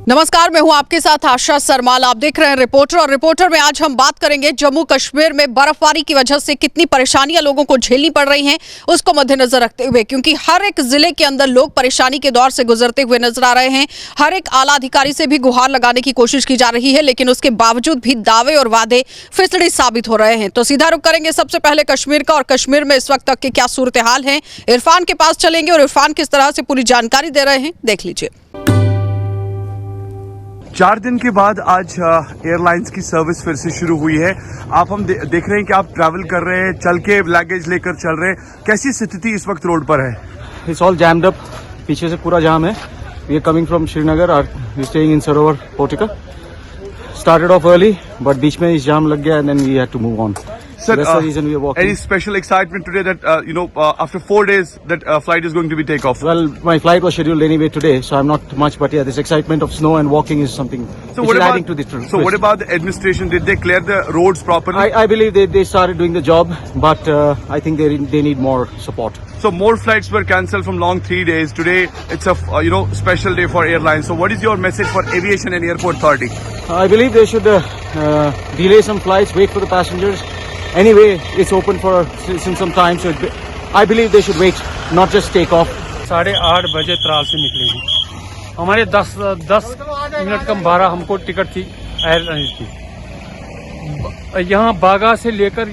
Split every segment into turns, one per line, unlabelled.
नमस्कार, मैं हूं आपके साथ आशा सरमाल। आप देख रहे हैं रिपोर्टर, और रिपोर्टर में आज हम बात करेंगे जम्मू कश्मीर में बर्फबारी की वजह से कितनी परेशानियां लोगों को झेलनी पड़ रही हैं, उसको मद्देनजर रखते हुए, क्योंकि हर एक जिले के अंदर लोग परेशानी के दौर से गुजरते हुए नजर आ रहे हैं। हर एक आला अधिकारी से भी गुहार लगाने की कोशिश की जा रही है, लेकिन उसके बावजूद भी दावे और वादे फिसड़ी साबित हो रहे हैं। तो सीधा रुख करेंगे सबसे पहले कश्मीर का, और कश्मीर में इस वक्त तक के क्या सूरत हाल है, इरफान के पास चलेंगे और इरफान किस तरह से पूरी जानकारी दे रहे हैं, देख लीजिए।
4 दिन के बाद आज एयरलाइंस की सर्विस फिर से शुरू हुई है। हम देख रहे हैं कि आप ट्रैवल कर रहे हैं, चल के लगेज लेकर चल रहे हैं। कैसी स्थिति इस वक्त रोड पर है?
इट्स ऑल जैम्ड अप, पीछे से पूरा जाम है। We are coming from Srinagar और we staying in Sarovar Portico. Started off early but बीच में इस जाम लग गया and then we had to move on.
Sir,
that's the reason we are walking.
Any special excitement today that after 4 days that flight is going to be take off?
Well, my flight was scheduled anyway today, so I'm not much. But yeah, this excitement of snow and walking is something.
So what about the what about the administration? Did they clear the roads properly?
I believe they started doing the job, but I think they need more support.
So more flights were cancelled from long 3 days. Today it's a special day for airlines. So what is your message for aviation and airport authority?
I believe they should delay some flights, wait for the passengers. Anyway, it's open for since some time, so I believe they should wait, not just take off.
8:30 बजे त्राल से निकलेंगे। हमारे 10 minute कम 12 हमको ticket थी airlines की। यहाँ बागा से लेकर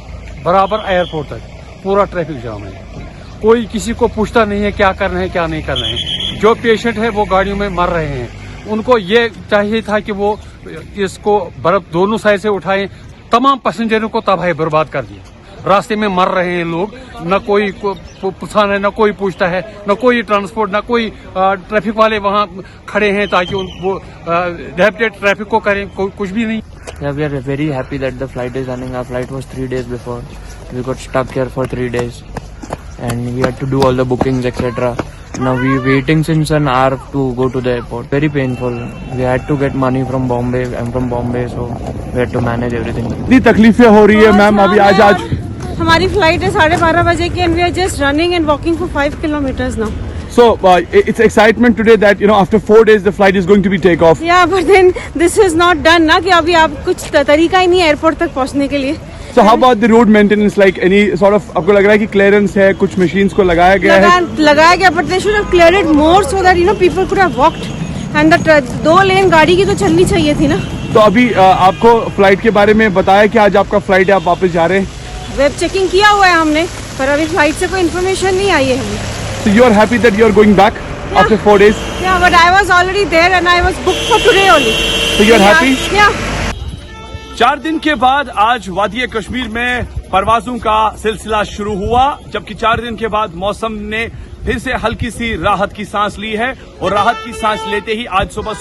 बराबर एयरपोर्ट तक पूरा ट्रैफिक जाम है। कोई किसी को पूछता नहीं है क्या करना है क्या नहीं करना है। जो पेशेंट है वो गाड़ियों में मर रहे हैं। उनको ये चाहिए था कि वो इसको बर्फ दोनों साइड से उठाएं। तमाम पैसेंजरों को तबाही बर्बाद कर दिया। रास्ते में मर रहे हैं लोग, न कोई पूछता है, न कोई पूछता है, न कोई ट्रांसपोर्ट, न कोई ट्रैफिक वाले वहाँ खड़े हैं ताकि वो डेप्टेड ट्रैफिक को करें, कुछ भी नहीं।
Yeah, we are very happy that the flight is running. Our flight was 3 days before. We got stuck here for 3 days and we had to do all the bookings, etc. Now we waiting since an hour to go to the airport. Very painful. We had to get money from Bombay. I'm from Bombay, so we had to manage everything.
कितनी तकलीफें हो रही है ma'am अभी आज?
हमारी flight है 12:30 बजे की and we are just running and walking for 5 kilometers now.
So it's excitement today that after 4 days the flight is going to be take off.
Yeah, but then this is not done ना कि अभी आप कुछ तरीका ही नहीं है airport तक पहुंचने के लिए।
So how about the road maintenance? Like any sort of आपको लग रहा है कि क्लियरेंस है, कुछ मशीन्स को लगाया गया है?
but they should have cleared it more so that people could have walked and that 2 लेन गाड़ी की तो चलनी चाहिए थी ना।
तो अभी आपको फ्लाइट के बारे में बताया कि आज आपका फ्लाइट है, आप वापस जा रहे हैं?
वेब चेकिंग किया हुआ है हमने, पर अभी फ्लाइट से कोई इन्फॉर्मेशन नहीं आई है हमें।
So you are happy that you are going back after 4 days?
Yeah, but I was already there and I was booked for today only.
So you are happy?
Yeah.
4 दिन के बाद आज वादी कश्मीर में परवाजों का सिलसिला शुरू हुआ, जबकि 4 दिन के बाद मौसम ने फिर से हल्की सी राहत की सांस ली है। और राहत की सांस लेते ही आज सुबह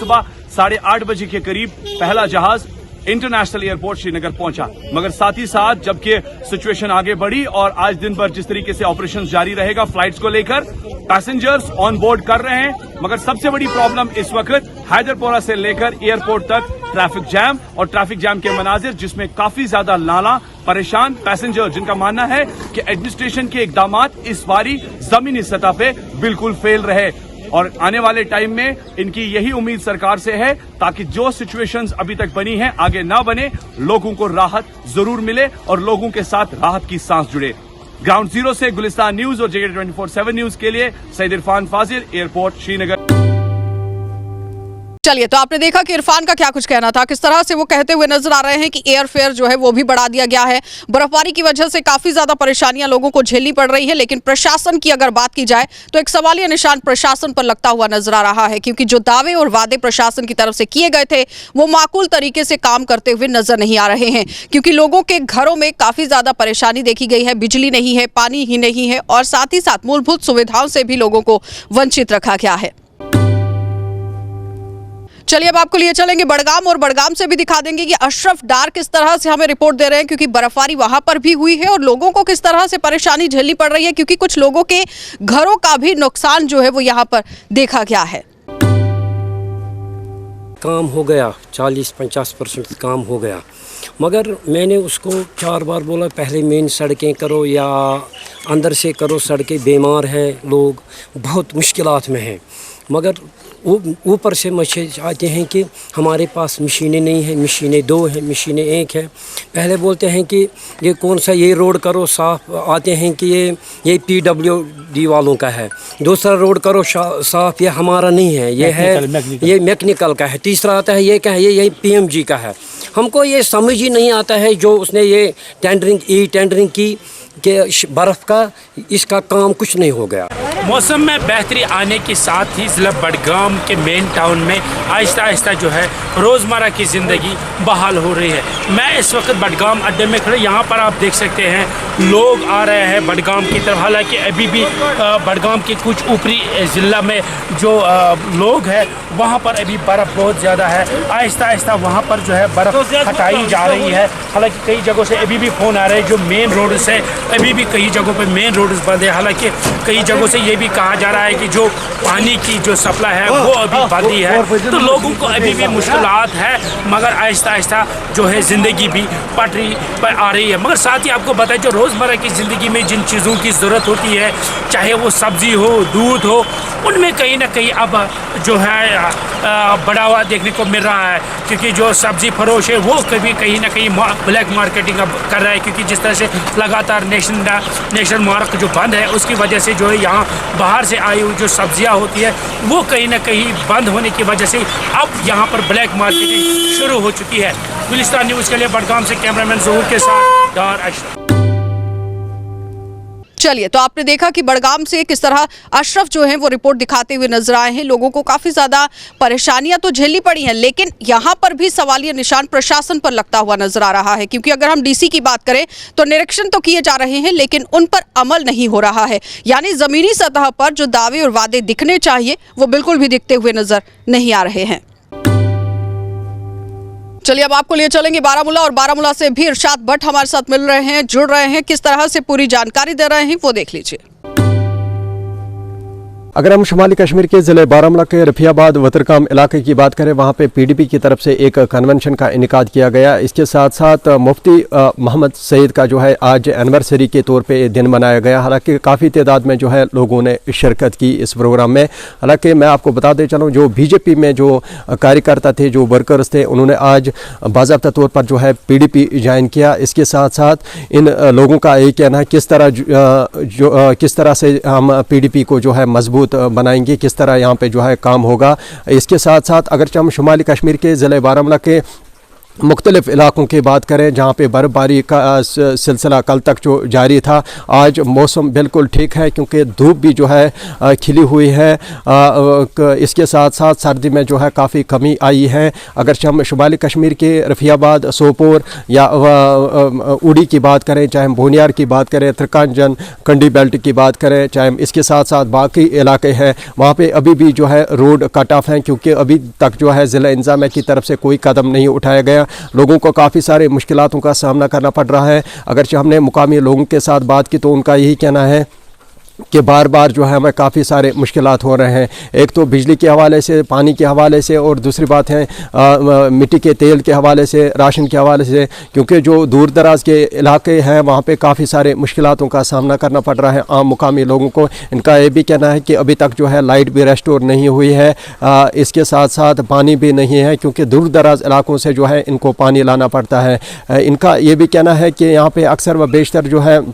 8:30 बजे के करीब पहला जहाज इंटरनेशनल एयरपोर्ट श्रीनगर पहुंचा। मगर साथ ही साथ जबकि सिचुएशन आगे बढ़ी और आज दिन भर जिस तरीके से ऑपरेशन जारी रहेगा फ्लाइट्स को लेकर, पैसेंजर्स ऑन बोर्ड कर रहे हैं। मगर सबसे बड़ी प्रॉब्लम इस वक्त हैदरपोरा से लेकर एयरपोर्ट तक ट्रैफिक जैम और ट्रैफिक जैम के मनाजिर, जिसमें काफी ज्यादा नाला परेशान पैसेंजर, जिनका मानना है कि एडमिनिस्ट्रेशन के इकदाम इस बारी जमीनी सतह पे बिल्कुल फेल रहे। और आने वाले टाइम में इनकी यही उम्मीद सरकार से है ताकि जो सिचुएशंस अभी तक बनी है आगे ना बने, लोगों को राहत जरूर मिले और लोगों के साथ राहत की सांस जुड़े। ग्राउंड जीरो से गुलिस्तान न्यूज और JK 24/7 न्यूज के लिए सईद इरफान फाजिल, एयरपोर्ट श्रीनगर।
चलिए, तो आपने देखा कि इरफान का क्या कुछ कहना था, किस तरह से वो कहते हुए नजर आ रहे हैं कि एयर फेयर जो है वो भी बढ़ा दिया गया है। बर्फबारी की वजह से काफी ज्यादा परेशानियां लोगों को झेलनी पड़ रही है, लेकिन प्रशासन की अगर बात की जाए तो एक सवालिया निशान प्रशासन पर लगता हुआ नजर आ रहा है, क्योंकि जो दावे और वादे प्रशासन की तरफ से किए गए थे वो माकूल तरीके से काम करते हुए नजर नहीं आ रहे हैं। क्योंकि लोगों के घरों में काफी ज्यादा परेशानी देखी गई है, बिजली नहीं है, पानी ही नहीं है, और साथ ही साथ मूलभूत सुविधाओं से भी लोगों को वंचित रखा गया है। चलिए, अब आपको लिए चलेंगे बड़गाम, और बड़गाम से भी दिखा देंगे कि अशरफ डार किस तरह से हमें रिपोर्ट दे रहे हैं, क्योंकि बर्फबारी वहां पर भी हुई है और लोगों को किस तरह से परेशानी झेलनी पड़ रही है, क्योंकि कुछ लोगों के घरों का भी नुकसान जो है वो यहां पर देखा गया है।
काम हो गया, 40-50% काम हो गया, मगर मैंने उसको 4 बार बोला पहले मेन सड़कें करो या अंदर से करो, सड़कें बीमार हैं, लोग बहुत मुश्किलात में हैं। मगर ऊपर से मैसेज आते हैं कि हमारे पास मशीनें नहीं हैं, मशीनें 2 हैं, मशीनें 1 है। पहले बोलते हैं कि ये कौन सा ये रोड करो साफ़, आते हैं कि ये PWD वालों का है। दूसरा रोड करो साफ़, ये हमारा नहीं है, ये ये मैकेनिकल का है। तीसरा आता है ये क्या है, ये PMG का है। हमको ये समझ ही नहीं आता है जो उसने ये टेंडरिंग की कि बर्फ़ का इसका काम कुछ नहीं हो गया।
मौसम में बेहतरी आने के साथ ही ज़िला बडगाम के मेन टाउन में आहिस्ता आहिस्ता जो है रोज़मर्रा की ज़िंदगी बहाल हो रही है। मैं इस वक्त बडगाम अड्डे में खड़े, यहाँ पर आप देख सकते हैं लोग आ रहे हैं बडगाम की तरफ। हालांकि अभी भी बडगाम के कुछ ऊपरी ज़िला में जो लोग हैं वहाँ पर अभी बर्फ़ बहुत ज़्यादा है। आहिस्ता आहिस्ता वहाँ पर जो है बर्फ़ हटाई जा रही है। हालांकि कई जगहों से अभी भी फ़ोन आ रहे हैं जो मेन रोड से, अभी भी कई जगहों पर मेन रोड बंद है। हालांकि कई जगहों से ये भी कहा जा रहा है कि जो पानी की जो सप्लाई है वो अभी बंद ही है, तो लोगों को अभी भी मुश्किलात है। मगर आहिस्ता आहिस्ता जो है ज़िंदगी भी पटरी पर आ रही है। मगर साथ ही आपको बताएं जो रोज़मर्रा की ज़िंदगी में जिन चीज़ों की ज़रूरत होती है, चाहे वो सब्ज़ी हो, दूध हो, उनमें कहीं ना कहीं अब जो है बढ़ावा देखने को मिल रहा है। क्योंकि जो सब्ज़ी फरोश है वो कभी कहीं ना कहीं ब्लैक मार्केटिंग अब कर रहा है। क्योंकि जिस तरह से लगातार नेशनल मार्केट जो बंद है उसकी वजह से जो है यहाँ बाहर से आई हुई जो सब्जियाँ होती है वो कहीं ना कहीं बंद होने की वजह से अब यहाँ पर ब्लैक मार्केटिंग शुरू हो चुकी है। गुलिस्तान न्यूज़ के लिए बडगाम से कैमरामैन ज़हूर के साथ डार अशरफ।
चलिए, तो आपने देखा कि बडगाम से किस तरह अशरफ जो हैं वो रिपोर्ट दिखाते हुए नजर आए हैं। लोगों को काफी ज्यादा परेशानियां तो झेलनी पड़ी हैं, लेकिन यहां पर भी सवालिया निशान प्रशासन पर लगता हुआ नजर आ रहा है। क्योंकि अगर हम डीसी की बात करें तो निरीक्षण तो किए जा रहे हैं लेकिन उन पर अमल नहीं हो रहा है। यानी जमीनी सतह पर जो दावे और वादे दिखने चाहिए वो बिल्कुल भी दिखते हुए नजर नहीं आ रहे हैं। चलिए, अब आपको लिए चलेंगे बारामूला, और बारामूला से भी इरशाद भट्ट हमारे साथ मिल रहे हैं, जुड़ रहे हैं, किस तरह से पूरी जानकारी दे रहे हैं वो देख लीजिए।
अगर हम शुमाली कश्मीर के ज़िले बारामूला के रफियाबाद वतरकाम इलाके की बात करें, वहाँ पे PDP की तरफ से एक कन्वेंशन का इनेकाद किया गया। इसके साथ साथ मुफ्ती मोहम्मद सईद का जो है आज एनिवर्सरी के तौर पे दिन मनाया गया। हालांकि काफ़ी तादाद में जो है लोगों ने शिरकत की इस प्रोग्राम में। हालांकि मैं आपको बताते चलूँ, जो BJP में जो कार्यकर्ता थे, जो वर्कर्स थे, उन्होंने आज बाज़ाब्ता तौर पर जो है PDP ज्वाइन किया। इसके साथ साथ इन लोगों का ये कहना है किस तरह से हम PDP को जो है मजबूत बनाएंगे, किस तरह यहाँ पे जो है काम होगा। इसके साथ साथ अगर हम शुमाली कश्मीर के ज़िले बारामूला के मुख्तलिफ इलाकों की बात करें जहाँ पे बर्फ़बारी का सिलसिला कल तक जो जारी था, आज मौसम बिल्कुल ठीक है क्योंकि धूप भी जो है खिली हुई है। इसके साथ साथ सर्दी में जो है काफ़ी कमी आई है। अगर हम शुमाली कश्मीर के रफियाबाद, सोपोर या उड़ी की बात करें, चाहे हम बोनियार की बात करें, त्रिकांजन, कंडी बेल्ट की बात करें, चाहे इसके साथ साथ बाकी इलाके हैं, वहाँ पे अभी भी जो है रोड कट ऑफ हैं क्योंकि अभी तक जो है ज़िला इंतज़ामिया की तरफ से कोई कदम नहीं उठाया गया। लोगों को काफ़ी सारे मुश्किलातों का सामना करना पड़ रहा है। अगर हमने मुकामी लोगों के साथ बात की तो उनका यही कहना है कि बार बार जो है हमें काफ़ी सारे मुश्किलात हो रहे हैं। एक तो बिजली के हवाले से, पानी के हवाले से, और दूसरी बात है मिट्टी के तेल के हवाले से, राशन के हवाले से, क्योंकि जो दूर दराज के इलाके हैं वहाँ पे काफ़ी सारे मुश्किलातों का सामना करना पड़ रहा है आम मुकामी लोगों को। इनका ये भी कहना है कि अभी तक जो है लाइट भी रेस्टोर नहीं हुई है। इसके साथ साथ पानी भी नहीं है क्योंकि दूर दराज इलाकों से जो है इनको पानी लाना पड़ता है। इनका ये भी कहना है कि यहाँ पर अक्सर व बेशतर जो है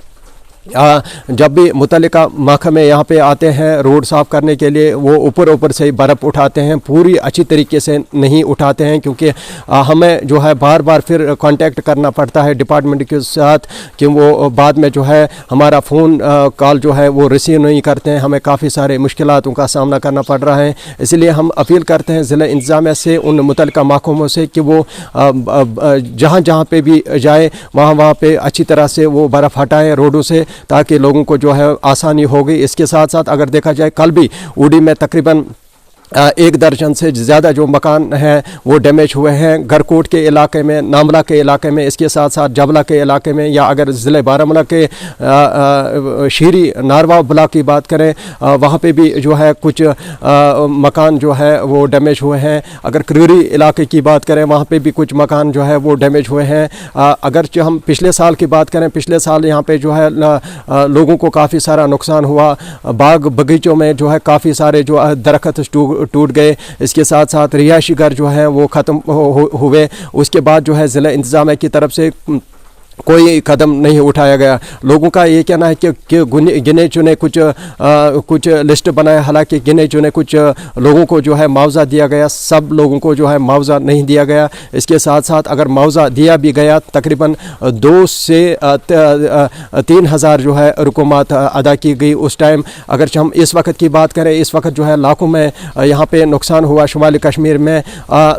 जब भी मुतल्लिका महकमे यहाँ पे आते हैं रोड साफ़ करने के लिए, वो ऊपर से बर्फ़ उठाते हैं, पूरी अच्छी तरीके से नहीं उठाते हैं क्योंकि हमें जो है बार बार फिर कांटेक्ट करना पड़ता है डिपार्टमेंट के साथ कि वो बाद में जो है हमारा फ़ोन कॉल जो है वो रिसीव नहीं करते हैं। हमें काफ़ी सारे मुश्किलातों का सामना करना पड़ रहा है। इसलिए हम अपील करते हैं ज़िला इंतज़ामिया से, उन मुतल्लिका महकमों से कि वो जहाँ पे भी जाए वहाँ पे अच्छी तरह से वो बर्फ़ हटाएँ रोडों से, ताकि लोगों को जो है आसानी होगी। इसके साथ साथ अगर देखा जाए, कल भी उड़ी में तकरीबन 1 दर्जन से ज़्यादा जो मकान हैं वो डैमेज हुए हैं। गरकोट के इलाके में, नामला के इलाके में, इसके साथ साथ जबला के इलाके में, या अगर ज़िले बारामूला के शीरी नारवा ब्लॉक की बात करें वहाँ पे भी जो है कुछ मकान जो है वो डैमेज हुए हैं। अगर क्रूरी इलाके की बात करें वहाँ पे भी कुछ मकान जो है वो डैमेज हुए हैं। अगर जो हम पिछले साल की बात करें, पिछले साल यहाँ पे जो है लोगों को काफ़ी सारा नुकसान हुआ। बाग बगीचों में जो है काफ़ी सारे जो दरख्त टूट गए। इसके साथ साथ रिहायशी घर जो है वो ख़त्म हुए। उसके बाद जो है ज़िला इंतज़ामिया की तरफ से कोई कदम नहीं उठाया गया। लोगों का ये कहना है कि गिने चुने कुछ लिस्ट बनाए, हालांकि गिने चुने कुछ लोगों को जो है मुआवजा दिया गया, सब लोगों को जो है मुआवजा नहीं दिया गया। इसके साथ साथ अगर मुआवजा दिया भी गया तकरीबन 2 से 3 हज़ार जो है रकूमत अदा की गई उस टाइम। अगर हम इस वक्त की बात करें, इस वक्त जो है लाखों में यहाँ पे नुकसान हुआ शुमाली कश्मीर में।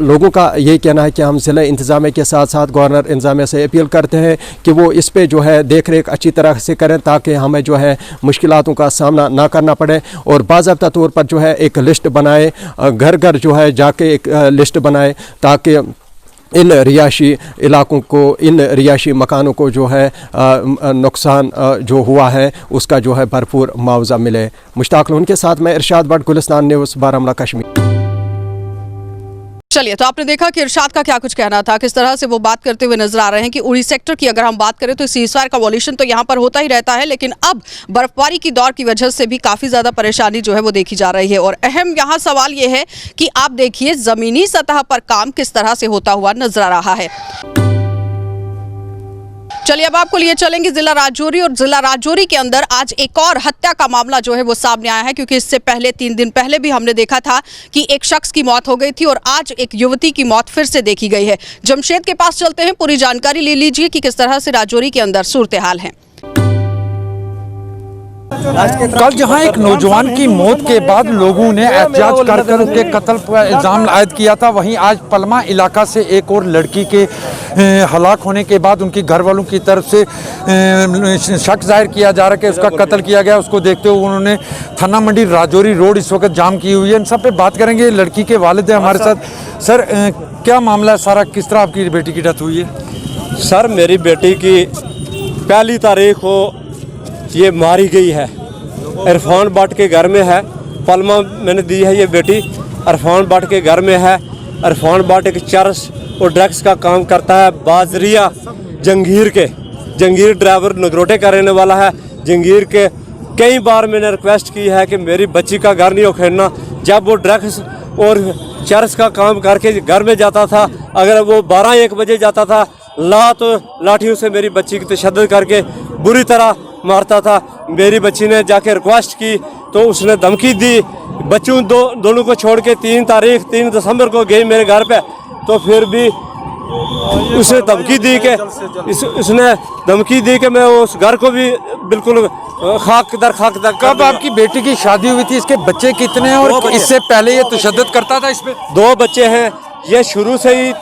लोगों का ये कहना है कि हम ज़िला इंतज़ामिया के साथ साथ गवर्नर इंतज़ामिया से अपील करते हैं कि वो इस पे जो है देख रेख अच्छी तरह से करें ताकि हमें जो है मुश्किलातों का सामना ना करना पड़े, और बाज़ाब्ता तौर पर जो है एक लिस्ट बनाए, घर घर जो है जाके एक लिस्ट बनाए ताकि इन रिहायशी इलाकों को, इन रिहायशी मकानों को जो है नुकसान जो हुआ है उसका जो है भरपूर मुआवजा मिले। मुश्ताक लोन के साथ मैं इरशाद भट्ट, गुलिस्तान न्यूज़, बारामूला कश्मीर।
चलिए, तो आपने देखा कि इरशाद का क्या कुछ कहना था, किस तरह से वो बात करते हुए नजर आ रहे हैं कि उड़ी सेक्टर की अगर हम बात करें तो सीज़फायर का वॉल्यूशन तो यहाँ पर होता ही रहता है, लेकिन अब बर्फबारी की दौर की वजह से भी काफ़ी ज़्यादा परेशानी जो है वो देखी जा रही है। और अहम यहाँ सवाल ये है कि आप देखिए ज़मीनी सतह पर काम किस तरह से होता हुआ नजर आ रहा है। चलिए, अब आपको लिए चलेंगे जिला राजौरी, और जिला राजौरी के अंदर आज एक और हत्या का मामला जो है वो सामने आया है, क्योंकि इससे पहले 3 दिन पहले भी हमने देखा था कि एक शख्स की मौत हो गई थी और आज एक युवती की मौत फिर से देखी गई है। जमशेद के पास चलते हैं, पूरी जानकारी ले लीजिए कि किस तरह से राजौरी के अंदर सूरत हाल है।
कल जहां एक नौजवान की मौत के बाद लोगों ने एहतजाज कर उसके कत्ल पर इल्ज़ाम आयद किया था, वहीं आज पलमा इलाका से एक और लड़की के हलाक होने के बाद उनके घर वालों की तरफ से शक जाहिर किया जा रहा है कि उसका कत्ल किया गया। उसको देखते हुए उन्होंने थाना मंडी राजौरी रोड इस वक्त जाम की हुई है। इन सब पे बात करेंगे। लड़की के वालिद हैं हमारे साथ। सर, क्या मामला है सारा, किस तरह आपकी बेटी की डेथ हुई है?
सर, मेरी बेटी की 1 तारीख को ये मारी गई है। इरफान भट्ट के घर में है, पलमा मैंने दी है ये बेटी, इरफान भट्ट के घर में है। इरफान भट्ट एक चरस और ड्रग्स का काम करता है। बाजरिया जंगीर ड्राइवर नगरोटे का रहने वाला है। जंगीर के कई बार मैंने रिक्वेस्ट की है कि मेरी बच्ची का घर नहीं उखेड़ना। जब वो ड्रग्स और चरस का काम करके घर में जाता था, अगर वो 12-1 बजे जाता था, लाठियों से मेरी बच्ची की तशद्दुद करके बुरी तरह मारता था। मेरी बच्ची ने जाके रिक्वेस्ट की तो उसने धमकी दी। बच्चों दोनों को छोड़ के 3 दिसंबर को गई मेरे घर पे, तो फिर भी उसने धमकी दी कि इसने धमकी दी कि मैं उस घर को भी बिल्कुल खाक दर
कब आपकी बेटी की शादी हुई थी? इसके बच्चे कितने हैं और इससे पहले ये तशद्दुद करता था? इसमें
2 बच्चे हैं। ये शुरू से ही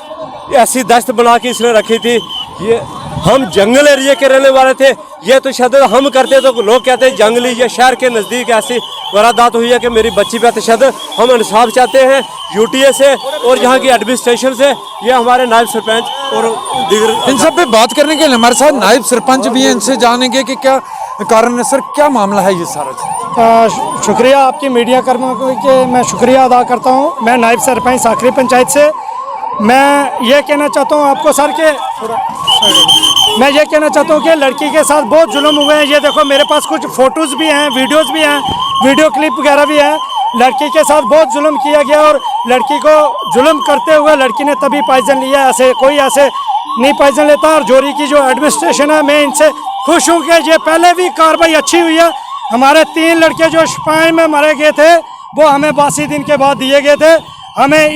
ऐसी दस्त बना के इसने रखी थी। ये हम जंगल एरिया के रहने वाले थे, ये तो तशद्दुद हम करते तो लोग कहते हैं जंगली। ये शहर के नज़दीक ऐसी वारदात हुई है कि मेरी बच्ची पे तशद्दुद। हम इंसाफ चाहते हैं यूटीए से और यहाँ की एडमिनिस्ट्रेशन से। ये हमारे नायब सरपंच और दीगर,
इन सब पे बात करने के लिए हमारे साथ नायब सरपंच भी हैं। इनसे जानेंगे कि क्या कारण है। सर, क्या मामला है ये सारा?
शुक्रिया आपकी मीडिया कर्मियों के मैं शुक्रिया अदा करता हूँ। मैं नायब सरपंच साखरी पंचायत से। मैं ये कहना चाहता हूँ आपको सर के लड़की के साथ बहुत जुल्म हुए हैं। ये देखो मेरे पास कुछ फ़ोटोज़ भी हैं, वीडियोस भी हैं, वीडियो क्लिप वगैरह भी है। लड़की के साथ बहुत जुल्म किया गया और लड़की को जुल्म करते हुए लड़की ने तभी पॉइजन लिया। ऐसे कोई ऐसे नहीं पॉइजन लेता। और जोरी की जो एडमिनिस्ट्रेशन है, मैं इनसे खुश हूँ कि ये पहले भी कार्रवाई अच्छी हुई है। हमारे 3 लड़के जो सिपाही में मारे गए थे वो हमें 82 दिन के बाद दिए गए थे। हमें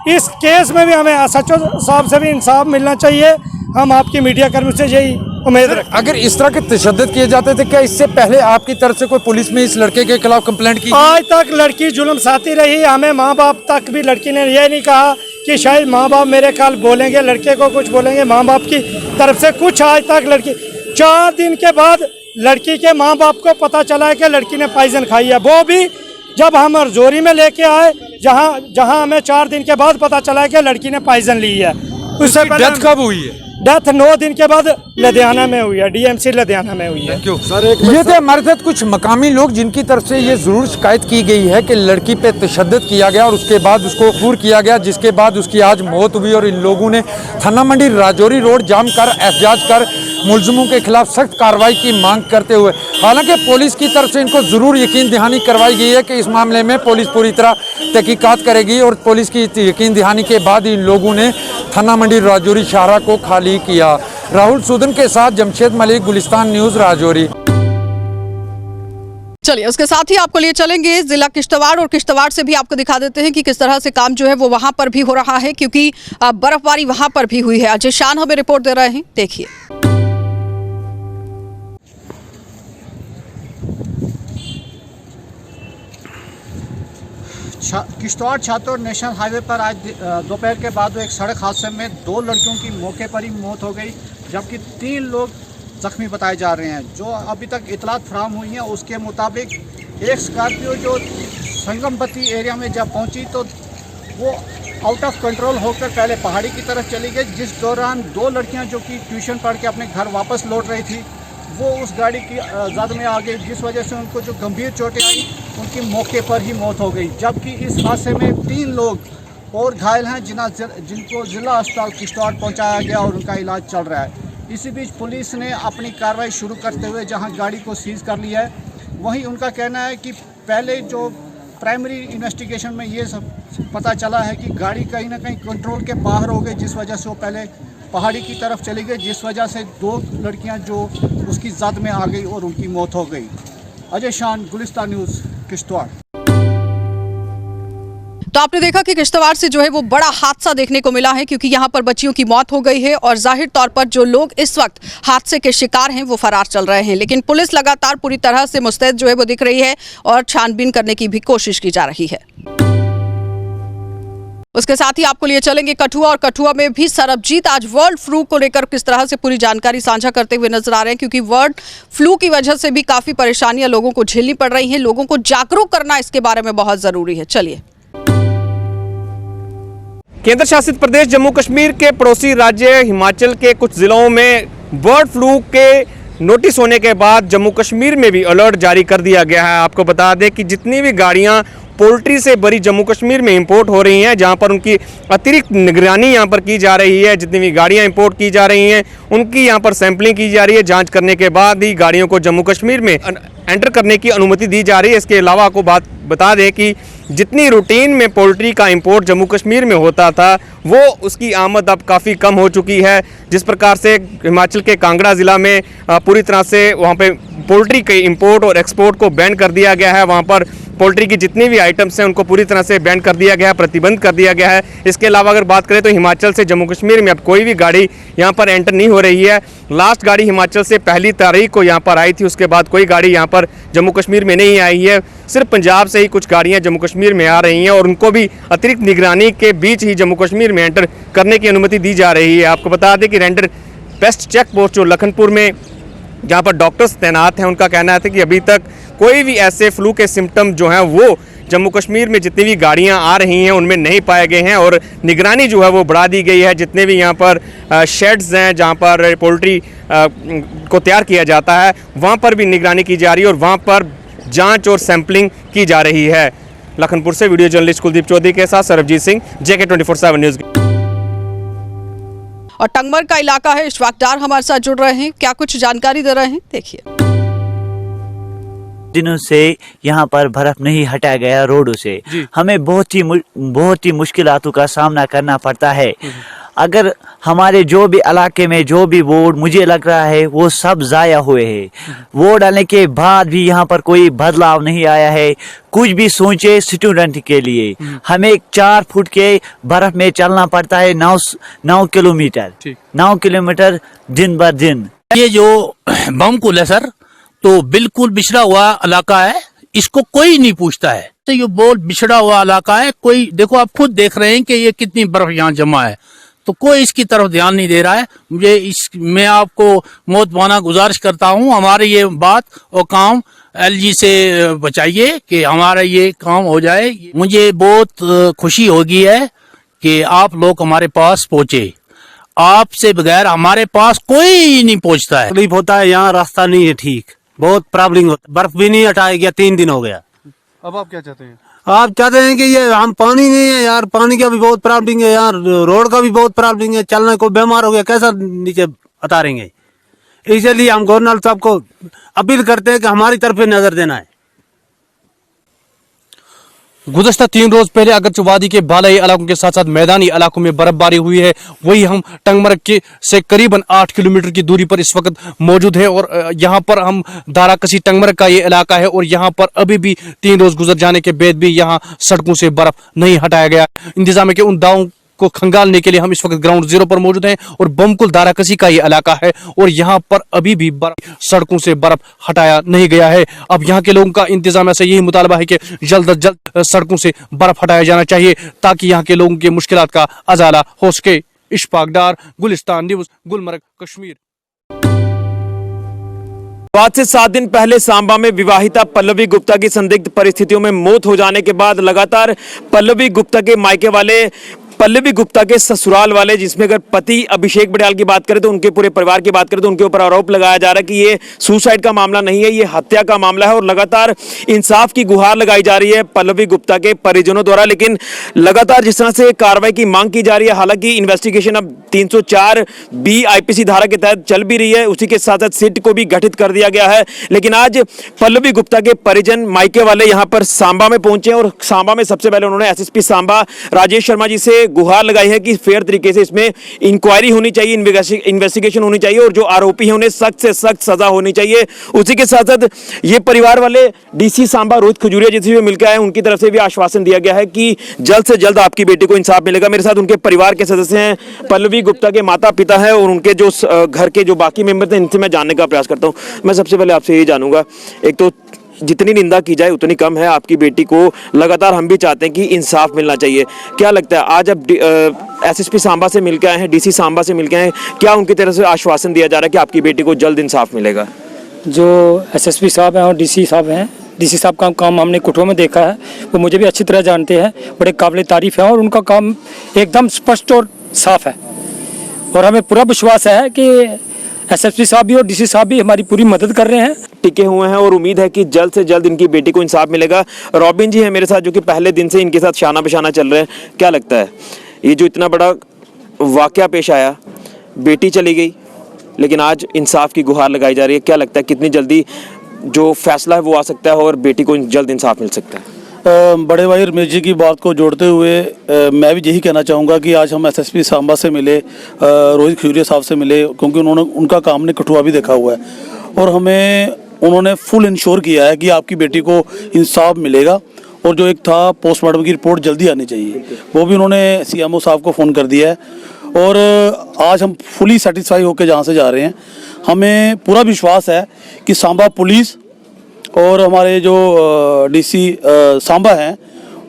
इस केस में भी हमें एसएचओ साहब से भी इंसाफ मिलना चाहिए। हम आपकी मीडिया कर्मी से यही उम्मीद रखें।
अगर इस तरह के तशद्दुद किए जाते थे, क्या इससे पहले आपकी तरफ से कोई पुलिस में इस लड़के के खिलाफ कंप्लेंट की?
आज तक लड़की जुल्म साथी रही। हमें माँ बाप तक भी लड़की ने यह नहीं कहा कि शायद माँ बाप मेरे कल बोलेंगे, लड़के को कुछ बोलेंगे। माँ बाप की तरफ से कुछ आज तक लड़की 4 दिन के बाद लड़की के माँ बाप को पता चला है कि लड़की ने पॉइजन खाई है। वो भी जब हम राजौरी में लेके आए, जहाँ हमें 4 दिन के बाद पता चला है कि लड़की ने पॉइजन ली है।
उससे डेथ कब हुई है?
डेथ 9 दिन के बाद लुधियाना में हुई है, डीएमसी लुधियाना में हुई है।
ये थे हमारे साथ कुछ मकामी लोग जिनकी तरफ से ये ज़रूर शिकायत की गई है कि लड़की पे तशद्दुद किया गया और उसके बाद उसको खूर किया गया, जिसके बाद उसकी आज मौत हुई। और इन लोगों ने थाना मंडी राजौरी रोड जाम कर एहतजाज कर मुलजिमों के खिलाफ सख्त कार्रवाई की मांग करते हुए, हालांकि पुलिस की तरफ से इनको ज़रूर यकीन दहानी करवाई गई है कि इस मामले में पुलिस पूरी तरह तहकीकात करेगी। और पुलिस की यकीन दहानी के बाद इन लोगों ने थाना मंडी राजौरी शाहरा को खाली किया। राहुल सूदन के साथ जमशेद मलिक, गुलिस्तान न्यूज़, राजौरी।
चलिए उसके साथ ही आपको लिए चलेंगे जिला किश्तवाड़, और किश्तवाड़ से भी आपको दिखा देते हैं कि किस तरह से काम जो है वो वहां पर भी हो रहा है, क्योंकि बर्फबारी वहां पर भी हुई है। अजय शान हमें रिपोर्ट दे रहे हैं, देखिए।
किश्तवाड़ छातौड़ नेशनल हाईवे पर आज दोपहर के बाद एक सड़क हादसे में 2 लड़कियों की मौके पर ही मौत हो गई, जबकि 3 लोग जख्मी बताए जा रहे हैं। जो अभी तक इतलात फराहम हुई हैं उसके मुताबिक एक स्कॉर्पियो जो संगमबत्ती एरिया में जब पहुंची तो वो आउट ऑफ कंट्रोल होकर पहले पहाड़ी की तरफ चली गई, जिस दौरान 2 लड़कियां जो कि ट्यूशन पढ़ के अपने घर वापस लौट रही थी वो उस गाड़ी की जद में आ गई, जिस वजह से उनको जो गंभीर चोटें आई उनकी मौके पर ही मौत हो गई। जबकि इस हादसे में 3 लोग और घायल हैं जिनको जिला अस्पताल किश्तवाड़ पहुंचाया गया और उनका इलाज चल रहा है। इसी बीच पुलिस ने अपनी कार्रवाई शुरू करते हुए जहां गाड़ी को सीज कर लिया है, वहीं उनका कहना है कि पहले जो प्राइमरी इन्वेस्टिगेशन में ये सब पता चला है कि गाड़ी कहीं ना कहीं कंट्रोल के बाहर हो गई, जिस वजह से वो पहले पहाड़ी की तरफ चली गई, जिस वजह से 2 लड़कियां जो उसकी जद में आ गई और उनकी मौत हो गई। अजय शान, गुलिस्तान न्यूज़, किश्तवाड़।
तो आपने देखा कि किश्तवाड़ से जो है वो बड़ा हादसा देखने को मिला है, क्योंकि यहाँ पर बच्चियों की मौत हो गई है और जाहिर तौर पर जो लोग इस वक्त हादसे के शिकार हैं वो फरार चल रहे हैं। लेकिन पुलिस लगातार पूरी तरह से मुस्तैद जो है वो दिख रही है और छानबीन करने की भी कोशिश की जा रही है। उसके साथ ही आपको लिए चलेंगे कठुआ, और कठुआ में भी सरबजीत आज वर्ल्ड फ्लू को लेकर किस तरह से पूरी जानकारी साझा करते हुए नजर आ रहे हैं, क्योंकि वर्ल्ड फ्लू की वजह से भी काफी परेशानियां लोगों को झेलनी पड़ रही हैं। लोगों को जागरूक करना इसके बारे में बहुत जरूरी है। चलिए।
केंद्र शासित प्रदेश जम्मू कश्मीर के पड़ोसी राज्य हिमाचल के कुछ जिलों में बर्ड फ्लू के नोटिस होने के बाद जम्मू कश्मीर में भी अलर्ट जारी कर दिया गया है। आपको बता दें कि जितनी भी गाड़ियां पोल्ट्री से भरी जम्मू कश्मीर में इंपोर्ट हो रही हैं, जहां पर उनकी अतिरिक्त निगरानी यहां पर की जा रही है, जितनी भी गाड़ियां इंपोर्ट की जा रही हैं उनकी यहां पर सैंपलिंग की जा रही है। जांच करने के बाद ही गाड़ियों को जम्मू कश्मीर में एंटर करने की अनुमति दी जा रही है। इसके अलावा आपको बता दें कि जितनी रूटीन में पोल्ट्री का इंपोर्ट जम्मू कश्मीर में होता था वो उसकी आमद अब काफ़ी कम हो चुकी है। जिस प्रकार से हिमाचल के कांगड़ा ज़िला में पूरी तरह से वहाँ पे पोल्ट्री के इंपोर्ट और एक्सपोर्ट को बैन कर दिया गया है, वहाँ पर पोल्ट्री की जितनी भी आइटम्स हैं उनको पूरी तरह से बैन कर दिया गया है, प्रतिबंध कर दिया गया है। इसके अलावा अगर बात करें तो हिमाचल से जम्मू कश्मीर में अब कोई भी गाड़ी यहाँ पर एंटर नहीं हो रही है। लास्ट गाड़ी हिमाचल से 1 तारीख को यहाँ पर आई थी, उसके बाद कोई गाड़ी यहाँ पर जम्मू कश्मीर में नहीं आई है। सिर्फ पंजाब से ही कुछ गाड़ियाँ जम्मू कश्मीर में आ रही हैं और उनको भी अतिरिक्त निगरानी के बीच ही जम्मू कश्मीर में एंटर करने की अनुमति दी जा रही है। आपको बता दें कि रेंडर पेस्ट चेक पोस्ट जो लखनपुर में जहाँ पर डॉक्टर्स तैनात हैं उनका कहना है कि अभी तक कोई भी ऐसे फ्लू के सिम्टम जो हैं वो जम्मू कश्मीर में जितनी भी गाड़ियां आ रही हैं उनमें नहीं पाए गए हैं और निगरानी जो है वो बढ़ा दी गई है। जितने भी यहाँ पर शेड्स हैं जहाँ पर पोल्ट्री को तैयार किया जाता है वहाँ पर भी निगरानी की जा रही है और वहाँ पर जांच और सैंपलिंग की जा रही है। लखनपुर से वीडियो जर्नलिस्ट कुलदीप चौधरी के साथ सरबजीत सिंह, JK 24/7 न्यूज़।
और टंगमर का इलाका है, इशफाकदार हमारे साथ जुड़ रहे हैं, क्या कुछ जानकारी दे रहे हैं, देखिए।
दिनों से यहाँ पर बर्फ नहीं हटाया गया रोडों से, हमें बहुत ही मुश्किलातों का सामना करना पड़ता है। अगर हमारे जो भी इलाके में जो भी वोट मुझे लग रहा है वो सब ज़ाया हुए हैं। वोट डालने के बाद भी यहाँ पर कोई बदलाव नहीं आया है। कुछ भी सोचे स्टूडेंट के लिए हमें 4 फुट के बर्फ में चलना पड़ता है 9 किलोमीटर 9 किलोमीटर दिन ब दिन।
ये जो बमकुल है सर, तो बिल्कुल बिछड़ा हुआ इलाका है, इसको कोई नहीं पूछता है। तो ये बहुत बिछड़ा हुआ इलाका है, कोई देखो आप खुद देख रहे हैं कि ये कितनी बर्फ यहाँ जमा है, तो कोई इसकी तरफ ध्यान नहीं दे रहा है। मैं आपको मोहतबाना गुजारिश करता हूँ हमारे ये बात और काम LG से बचाइए कि हमारा ये काम हो जाए। मुझे बहुत खुशी होगी है कि आप लोग हमारे पास पहुँचे। आपसे बगैर हमारे पास कोई नहीं पहुंचता है।
तकलीफ होता है, यहाँ रास्ता नहीं है ठीक, बहुत प्रॉब्लम होता है, बर्फ भी नहीं हटाया गया, 3 दिन हो गया।
अब आप क्या चाहते हैं?
आप चाहते हैं कि ये हम पानी नहीं है यार, पानी का भी बहुत प्रॉब्लम है यार, रोड का भी बहुत प्रॉब्लम है, चलने को बीमार हो गया कैसा नीचे उतारेंगे। इसलिए हम गवर्नर साहब को अपील करते हैं कि हमारी तरफ नजर देना है।
गुज़श्ता 3 रोज पहले अगरचे वादी के बालाई इलाकों के साथ साथ मैदानी इलाकों में बर्फबारी हुई है, वही हम टंगमरग के से करीबन 8 किलोमीटर की दूरी पर इस वक्त मौजूद है और यहाँ पर हम दाराकसी टंगमरग का ये इलाका है और यहाँ पर अभी भी 3 रोज गुजर जाने के बाद भी यहाँ सड़कों से बर्फ नहीं हटाया गया। इंतजाम के उन दावों को खंगालने के लिए हम इस वक्त ग्राउंड जीरो पर मौजूद हैं और बमकुल दाराकसी का ये इलाका है और यहाँ पर अभी भी सड़कों से बर्फ हटाया नहीं गया है। अब यहाँ के लोगों का इंतजामिया से यही मुतालबा है कि जल्द अज जल्द सड़कों से बर्फ हटाया जाना चाहिए ताकि यहाँ के लोगों के मुश्किलात का अजाला हो सके। इशफाक डार, गुलिस्तान न्यूज़, गुलमर्ग, कश्मीर। आज से 7 दिन पहले सांबा में विवाहिता पल्लवी गुप्ता की संदिग्ध परिस्थितियों में मौत हो जाने के बाद लगातार पल्लवी गुप्ता के मायके वाले, पल्लवी गुप्ता के ससुराल वाले, जिसमें अगर पति अभिषेक बड़ियाल की बात करें तो उनके पूरे परिवार की बात करें तो उनके ऊपर आरोप लगाया जा रहा है कि ये सुसाइड का मामला नहीं है, ये हत्या का मामला है और लगातार इंसाफ की गुहार लगाई जा रही है पल्लवी गुप्ता के परिजनों द्वारा। लेकिन लगातार जिस तरह से कार्रवाई की मांग की जा रही है, हालांकि इन्वेस्टिगेशन अब 304B IPC धारा के तहत चल भी रही है, उसी के साथ साथ सिट को भी गठित कर दिया गया है। लेकिन आज पल्लवी गुप्ता के परिजन मायके वाले यहाँ पर सांबा में पहुंचे और सांबा में सबसे पहले उन्होंने SSP सांबा राजेश शर्मा जी से गुहार लगाई है कि फेयर तरीके से इसमें इंक्वायरी होनी चाहिए, इन्वेस्टिगेशन होनी चाहिए और जो आरोपी हैं उन्हें सख्त से सख्त सजा होनी चाहिए। उसी के साथ साथ ये परिवार वाले DC सांबा रोहित खजूरिया जी से भी मिलकर आए, उनकी तरफ से भी आश्वासन दिया गया है कि जल्द से जल्द आपकी बेटी को इंसाफ मिलेगा। मेरे साथ उनके परिवार के सदस्य हैं, पल्लवी गुप्ता के माता पिता हैं और उनके जो घर के जो बाकी मेंबर हैं, इनसे मैं जानने का प्रयास करता हूँ। मैं सबसे पहले आपसे यही जानूंगा, एक तो जितनी निंदा की जाए उतनी कम है, आपकी बेटी को लगातार हम भी चाहते हैं कि इंसाफ मिलना चाहिए। क्या लगता है आज अब SSP सांबा से मिलकर आए हैं, DC सांबा से मिलकर आए हैं, क्या उनकी तरफ से आश्वासन दिया जा रहा है कि आपकी बेटी को जल्द इंसाफ मिलेगा?
जो SSP साहब हैं और DC साहब हैं, DC साहब का काम हमने कुटुआ में देखा है, वो मुझे भी अच्छी तरह जानते हैं, बड़े काबिल तारीफ है और उनका काम एकदम स्पष्ट और साफ है और हमें पूरा विश्वास है कि SSP साहब भी और DC साहब भी हमारी पूरी मदद कर रहे हैं,
टिके हुए हैं और उम्मीद है कि जल्द से जल्द इनकी बेटी को इंसाफ मिलेगा। रॉबिन जी है मेरे साथ, जो कि पहले दिन से इनके साथ शाना बिशाना चल रहे हैं। क्या लगता है ये जो इतना बड़ा वाकया पेश आया, बेटी चली गई लेकिन आज इंसाफ की गुहार लगाई जा रही है, क्या लगता है कितनी जल्दी जो फैसला है वो आ सकता है और बेटी को जल्द इंसाफ मिल सकता है?
बड़े भाई रमेश जी की बात को जोड़ते हुए मैं भी यही कहना चाहूँगा कि आज हम SSP सांबा से मिले, रोहित खजूरिया साहब से मिले, क्योंकि उनका काम ने कठुआ भी देखा हुआ है और हमें उन्होंने फुल इंश्योर किया है कि आपकी बेटी को इंसाफ मिलेगा और जो एक था पोस्टमार्टम की रिपोर्ट जल्दी आनी चाहिए, वो भी उन्होंने CMO साहब को फ़ोन कर दिया है और आज हम फुली सेटिस्फाई होकर जहाँ से जा रहे हैं। हमें पूरा विश्वास है कि सांबा पुलिस और हमारे जो DC सांबा हैं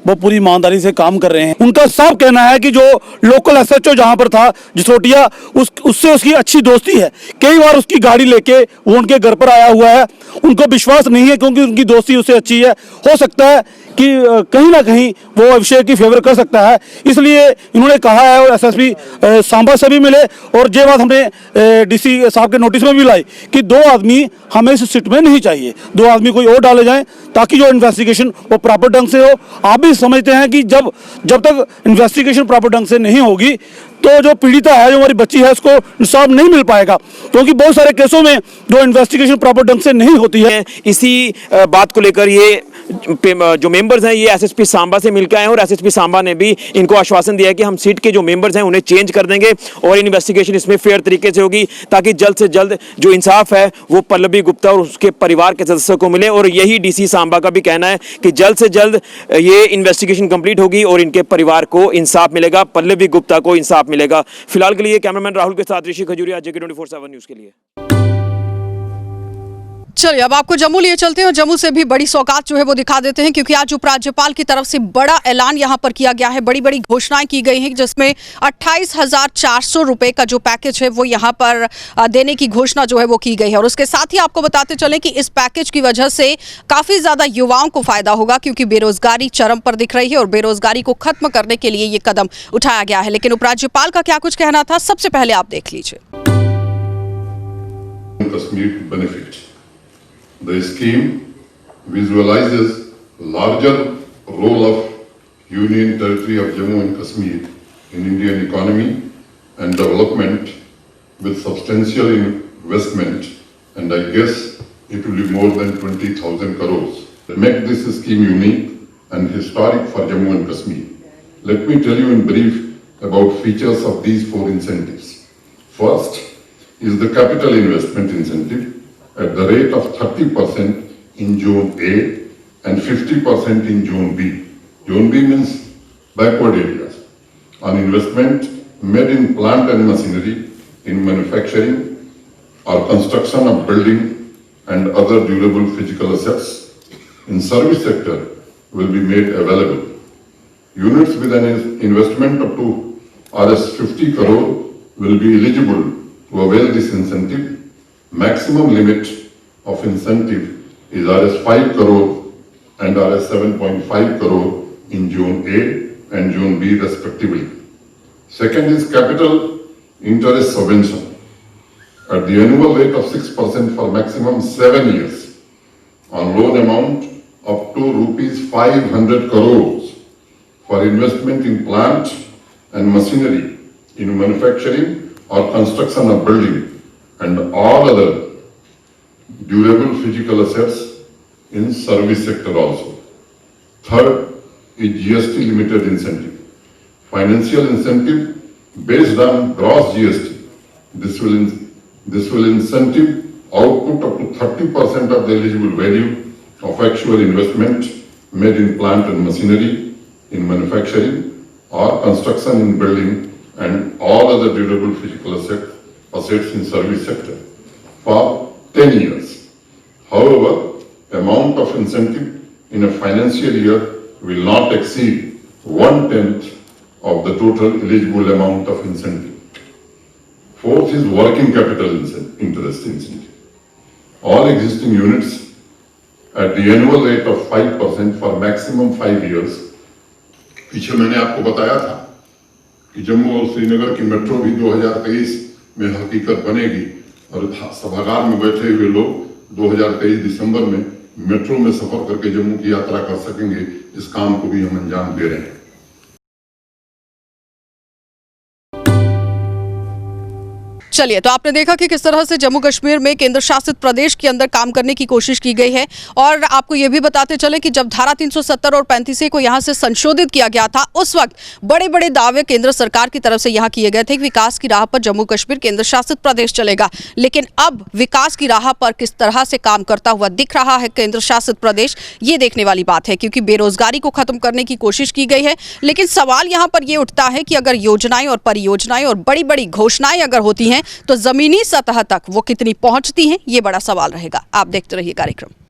वो पूरी ईमानदारी से काम कर रहे हैं। उनका साफ कहना है कि जो लोकल SHO जहाँ पर था जसरोटिया, उससे उसकी अच्छी दोस्ती है, कई बार उसकी गाड़ी लेके वो उनके घर पर आया हुआ है। उनको विश्वास नहीं है क्योंकि उनकी दोस्ती उससे अच्छी है, हो सकता है कि कहीं ना कहीं वो अभिषेक की फेवर कर सकता है, इसलिए इन्होंने कहा है और SSP सांबा से भी मिले और ये बात हमने DC साहब के नोटिस में भी लाई कि 2 आदमी हमें इस सिट में नहीं चाहिए, 2 आदमी कोई और डाले जाएं ताकि जो इन्वेस्टिगेशन वो प्रॉपर ढंग से हो। आप भी समझते हैं कि जब तक इन्वेस्टिगेशन प्रॉपर ढंग से नहीं होगी तो जो पीड़िता है, जो हमारी बच्ची है, उसको इंसाफ नहीं मिल पाएगा, क्योंकि बहुत सारे केसों में जो इन्वेस्टिगेशन प्रॉपर ढंग से नहीं होती है।
इसी बात को लेकर ये जो मेंबर्स हैं ये SSP सांबा से मिलकर आए और SSP सांबा ने भी इनको आश्वासन दिया है कि हम सीट के जो मेंबर्स हैं उन्हें चेंज कर देंगे और इन्वेस्टिगेशन इसमें फेयर तरीके से होगी ताकि जल्द से जल्द जो इंसाफ है वो पल्लवी गुप्ता और उसके परिवार के सदस्यों को मिले। और यही DC सांबा का भी कहना है कि जल्द से जल्द ये इन्वेस्टिगेशन कंप्लीट होगी और इनके परिवार को इंसाफ मिलेगा, पल्लवी गुप्ता को इंसाफ मिलेगा। फिलहाल के लिए कैमरामैन राहुल के साथ ऋषि खजूरिया, JK 24/7 न्यूज़ के लिए।
चलिए अब आपको जम्मू लिए चलते हैं और जम्मू से भी बड़ी सौगात जो है वो दिखा देते हैं, क्योंकि आज उपराज्यपाल की तरफ से बड़ा ऐलान यहां पर किया गया है। बड़ी बड़ी घोषणाएं की गई हैं, जिसमें 28,400 रुपए का जो पैकेज है वो यहां पर देने की घोषणा जो है वो की गई है। और उसके साथ ही आपको बताते चलें कि इस पैकेज की वजह से काफी ज्यादा युवाओं को फायदा होगा, क्योंकि बेरोजगारी चरम पर दिख रही है और बेरोजगारी को खत्म करने के लिए ये कदम उठाया गया है। लेकिन उपराज्यपाल का क्या कुछ कहना था, सबसे पहले आप देख लीजिए।
The scheme visualizes larger role of Union Territory of Jammu and Kashmir in Indian economy and development with substantial investment, and I guess it will be more than 20,000 crores. To make this scheme unique and historic for Jammu and Kashmir, let me tell you in brief about features of these 4 incentives. First is the capital investment incentive at the rate of 30% in Zone A and 50% in Zone B. Zone B means backward areas. On investment made in plant and machinery, in manufacturing or construction of building and other durable physical assets in service sector will be made available. Units with an investment up to Rs 50 crore will be eligible to avail this incentive. Maximum limit of incentive is Rs 5 crore and Rs 7.5 crore in Zone A and Zone B respectively. Second is capital interest subvention at the annual rate of 6% for maximum 7 years on loan amount up to rupees 500 crores for investment in plant and machinery in manufacturing or construction of building and all other durable physical assets in service sector also. Third is GST limited incentive. Financial incentive based on gross GST. This will incentive output up to 30% of the eligible value of actual investment made in plant and machinery, in manufacturing or construction in building and all other durable physical assets in service sector for 10 years. However, amount of incentive in a financial year will not exceed 1/10 of the total eligible amount of incentive. Fourth is working capital interest incentive. All existing units at the annual rate of 5% for maximum 5 years. पीछे मैंने आपको बताया था कि जम्मू और श्रीनगर की metro भी 2023 में हकीकत बनेगी और सभागार में बैठे हुए लोग 2023 दिसंबर में मेट्रो में सफर करके जम्मू की यात्रा कर सकेंगे। इस काम को भी हम अंजाम दे रहे हैं।
चलिए, तो आपने देखा कि किस तरह से जम्मू कश्मीर में केंद्र शासित प्रदेश के अंदर काम करने की कोशिश की गई है। और आपको ये भी बताते चले कि जब धारा 370 और 35A को यहां से संशोधित किया गया था, उस वक्त बड़े बड़े दावे केंद्र सरकार की तरफ से यहां किए गए थे कि विकास की राह पर जम्मू कश्मीर केंद्र शासित प्रदेश चलेगा। लेकिन अब विकास की राह पर किस तरह से काम करता हुआ दिख रहा है केंद्र शासित प्रदेश, ये देखने वाली बात है, क्योंकि बेरोजगारी को खत्म करने की कोशिश की गई है। लेकिन सवाल यहां पर यह उठता है कि अगर योजनाएं और परियोजनाएं और बड़ी बड़ी घोषणाएं अगर होती हैं तो जमीनी सतह तक वो कितनी पहुंचती हैं, ये बड़ा सवाल रहेगा। आप देखते रहिए कार्यक्रम।